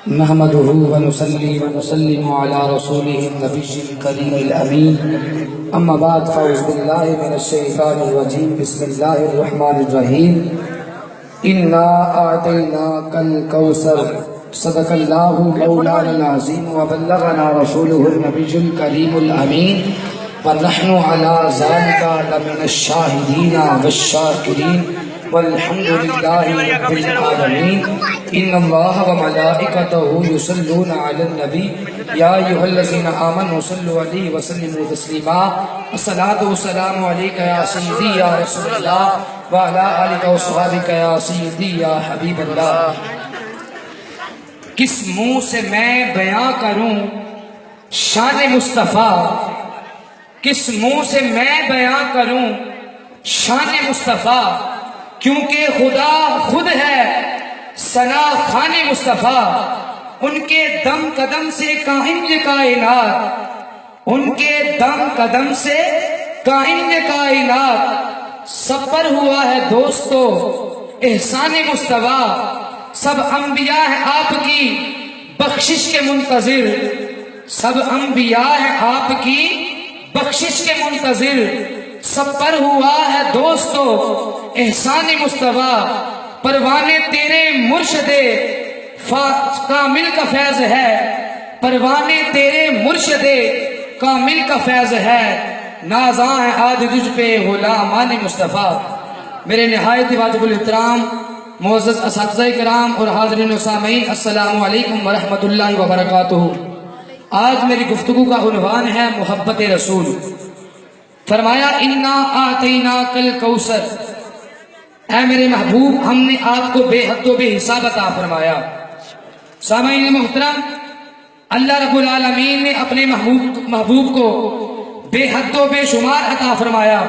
نحمده ونصلي ونسلم على رسوله النبي الكريم الأمين أما بعد فأعوذ بالله من الشيطان الرجيم بسم الله الرحمن الرحيم إنا أعطيناك الكوثر صدق الله مولانا العظيم وبلغنا رسوله النبي الكريم الأمين ونحن على ذلك لمن الشاهدين والشاكرين والحمد لله رب العالمين إن الله وملائكته يصلون على النبي يا أيها الذين آمنوا صلوا عليه وسلموا تسليما الصلاة والسلام عليك يا سيدي يا رسول الله وعلى آلك وصحبك يا سيدي يا حبيب الله. کس منہ سے میں بیان کروں شان مصطفیٰ، کس منہ سے میں بیان کروں شان مصطفیٰ، کیونکہ خدا خود ہے ثنا خوان مصطفیٰ. ان کے دم قدم سے قائم یہ کائنات، ان کے دم قدم سے قائم یہ کائنات. سب پر ہوا ہے دوستو احسان مصطفیٰ، سب انبیاء ہیں آپ کی بخشش کے منتظر، سب انبیاء ہیں آپ کی بخشش کے منتظر. سب پر ہوا ہے دوستو احسان مصطفیٰ، پروانے تیرے مرشد کامل کا فیض ہے، پروانے تیرے مرشد کامل کا فیض ہے. نازاں ہے آج تجھ پہ غلامان مصطفیٰ. میرے نہایت واجب الاحترام معزز اساتذہ کرام اور حاضرین و سامعین، السلام علیکم ورحمۃ اللہ وبرکاتہ. آج میری گفتگو کا عنوان ہے محبت رسول. فرمایا انا آتیناک الکوثر، اے میرے محبوب ہم نے آپ کو بے حد و بے حساب عطا فرمایا. سامعین محترم، اللہ رب العالمین نے اپنے محبوب کو بے حد و بے شمار عطا فرمایا.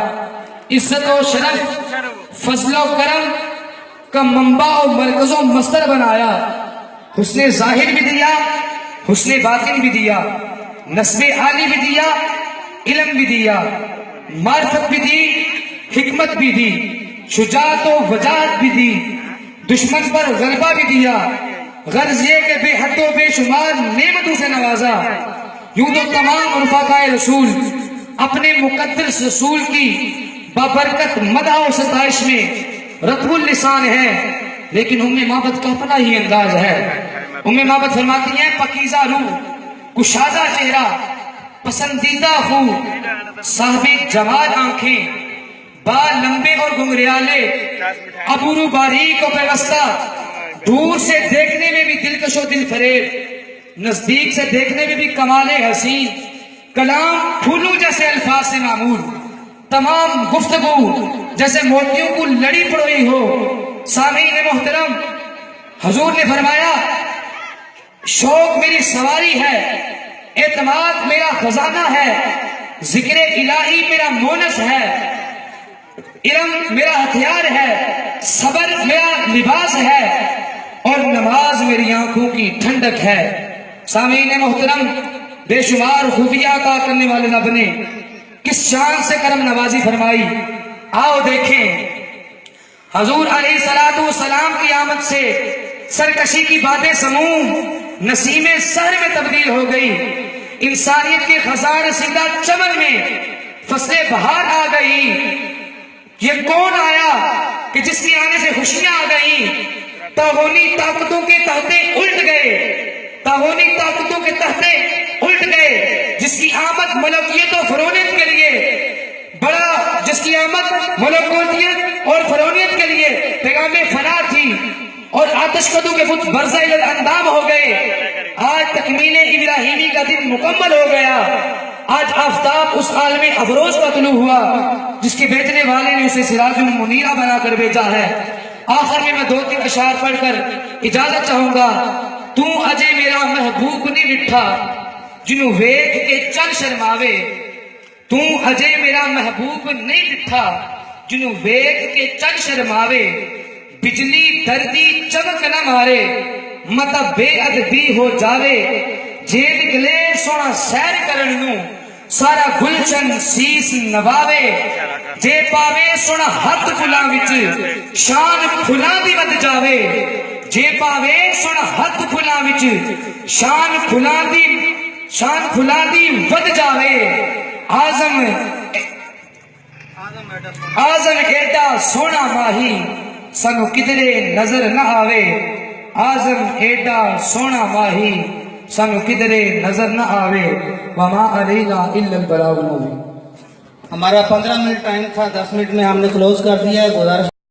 عزت و شرف، فضل و کرم کا منبع و مرکز و مصدر بنایا. حسن ظاہر بھی دیا، حسن باطن بھی دیا، نسب عالی بھی دیا، علم بھی دیا، معرفت بھی دی، حکمت بھی دی، شجاعت و وجاعت بھی دی، دشمن پر غلبہ بھی دیا. غرض یہ کہ بے حد و بے شمار نعمتوں سے نوازا. یوں تو تمام رفقائے رسول اپنے مقدس رسول کی بابرکت مدح و ستائش میں رطب اللسان ہے، لیکن ام محبت کا اپنا ہی انداز ہے. ام محبت فرماتی ہیں پاکیزہ روح، کشادہ چہرہ، پسندیدہ خو، صاحب جمال آنکھیں، بال لمبے اور گھنگریالے، ابرو باریک و پیوستہ، دور سے دیکھنے میں بھی دلکش و دل فریب، نزدیک سے دیکھنے میں بھی کمال حسین. کلام پھولوں جیسے الفاظ سے معمول، تمام گفتگو جیسے موتیوں کو لڑی پڑوئی ہو. سامعین محترم، حضور نے فرمایا شوق میری سواری ہے، اعتماد میرا خزانہ ہے، ذکر الہی میرا مونس ہے، علم میرا ہتھیار ہے، صبر میرا لباس ہے، اور نماز میری آنکھوں کی ٹھنڈک ہے. سامعین محترم، بے شمار خوبیاں عطا کرنے والے رب نے کس شان سے کرم نوازی فرمائی. آؤ دیکھیں، حضور علیہ السلام کی آمد سے سرکشی کی باتیں سموم نسیم سحر میں تبدیل ہو گئی. انسانیت کے خزان سیدھا چمن میں فصل بہار آ گئی. یہ کون آیا کہ جس کے آنے سے خوشیاں آ گئیں؟ تاغونی طاقتوں کے تحتے الٹ گئے، تاغونی طاقتوں کے تحتے الٹ گئے. جس کی آمد ملوکیت و فرونیت کے لیے بڑا، جس کی آمد ملوکیت اور فرونیت کے لیے پیغام فنا تھی، اور آتش کدو کے بت برزہ اندام ہو گئے. آج تکمیل ابراہیمی کا دن مکمل ہو گیا. آج آفتاب اس عالم افروز کا طلوع ہوا جس کے بھیجنے والے نے اسے سراج منیرہ بنا کر بھیجا ہے. آخر میں دو تین اشعار پڑھ کر اجازت چاہوں گا. تو اجے میرا محبوب نہیں ڈٹھا جنوں ویکھ کے چل شرماوے، تو اجے میرا محبوب نہیں ڈٹھا جنوں ویکھ کے چل شرماوے. بجلی دردی چمک نہ مارے، متا بے ادبی ہو جاوے. جے نکلے سونا سیر کرن نوں سارا گلشن سیس نواوے. جے پاوے سونا ہاتھ پھلاں وچ شان پھلاں دی ود جاوے. جے پاوے سن ہتھ پھلاں وچ شان پھلاں دی ود جاوے آزم ایڈا سونا ماہی سانو کدرے نظر نہ آوے آزم ایڈا سونا ماہی سانو کدرے نظر نہ آوے وما علینا الا البلاغ المبین۔ ہمارا 15 منٹ ٹائم تھا، 10 منٹ میں ہم نے کلوز کر دیا ہے۔ گزارش